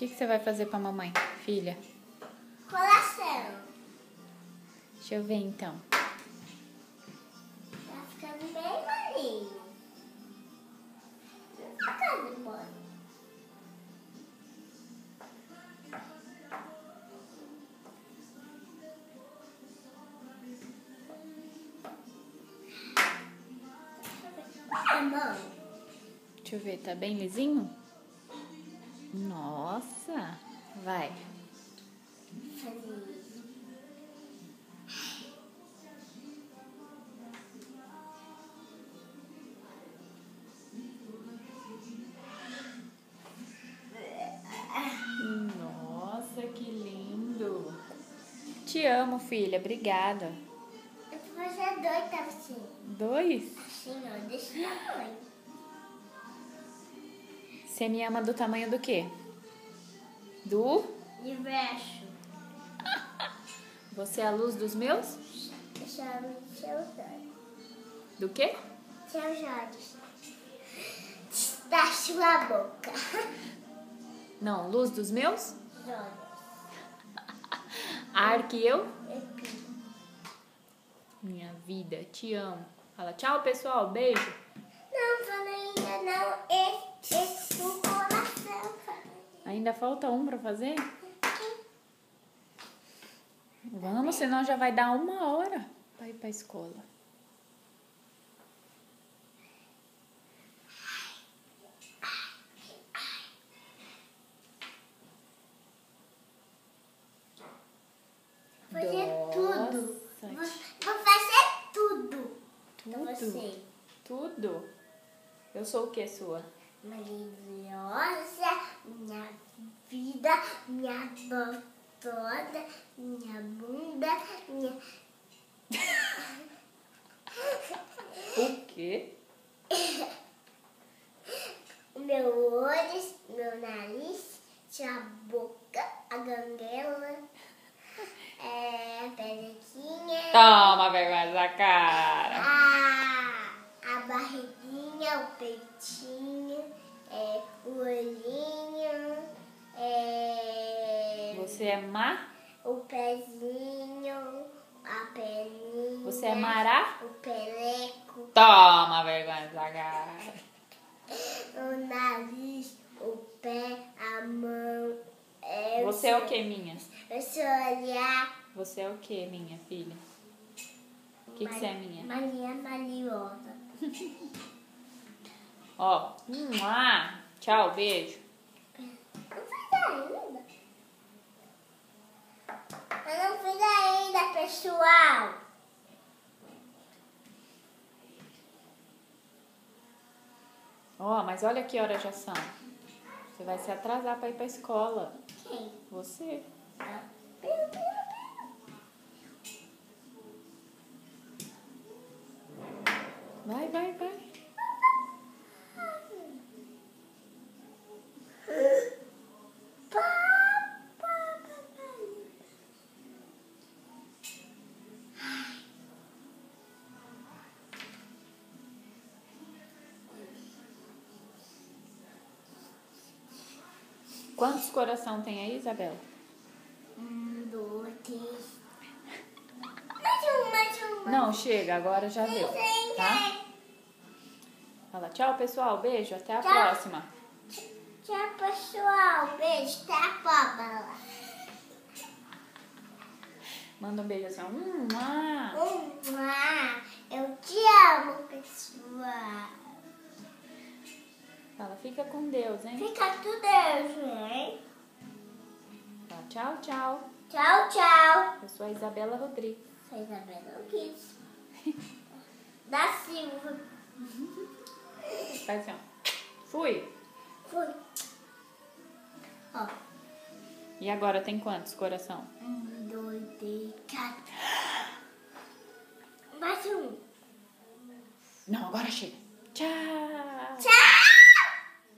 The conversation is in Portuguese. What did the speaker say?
que você vai fazer pra mamãe, filha? Coração. Deixa eu ver então. Tá ficando bem marinho. Tá ficando bom. Tá bom. Deixa eu ver, tá bem lisinho? Nossa, vai. Nossa, que lindo. Te amo, filha. Obrigada. Eu vou fazer 2, tá assim. 2? Assim, ó, desse tamanho. Você me ama do tamanho do quê? Do? Diverso. Você é a luz dos meus? Chame seus olhos. Do quê? Seus olhos. Da sua boca. Não, luz dos meus? Os olhos. Ar que eu? Espírito. Minha vida, te amo. Fala tchau, pessoal. Beijo. Não, falei ainda não. Esse o coração. Ainda falta um pra fazer? Vamos, senão já vai dar 1 hora pra ir pra escola. Fazer tudo. Nossa, Vou fazer tudo. Pra tudo? você. Tudo? Eu sou o que sua? Maravilhosa, minha vida, minha mão toda, minha bunda, minha... O quê? o meu olho, meu nariz, sua boca, a ganguela, a perequinha, Toma vergonha da cara. a barriguinha, o peitinho, o olhinho, Você é má? o pezinho, a perninha. Você é mará? O peleco, Toma vergonha da cara. o nariz, o pé, a mão. Você é o que, minha? Eu sou olhar. Você é o que, minha filha? O que você é, minha? Maria Mariosa. Ó, tchau, beijo. Não fiz ainda. Eu não fiz ainda, pessoal. Ó, mas olha que horas já são. Você vai se atrasar pra ir pra escola. Quem? Você. Vai, vai, vai. Quantos coração tem aí, Isabela? 1, 2, 3. Mais um. Não, chega, agora já deu, tá? Fala tchau, pessoal, beijo, até a Tchau. próxima. Tchau, pessoal. Beijo. Até a próxima. Manda um beijo assim, ó. Eu te amo, pessoal. Fala, fica com Deus, hein? Fica tudo Deus, hein? Fala, tchau, tchau. Tchau, tchau. Eu sou a Isabela Rodrigues. Sou a Isabela Rodrigues. Da Silva. Faz assim, ó. Fui. Fui. Ó. E agora tem quantos coração? 1, 2, 3, 4. Mais um. Não, agora chega. Tchau.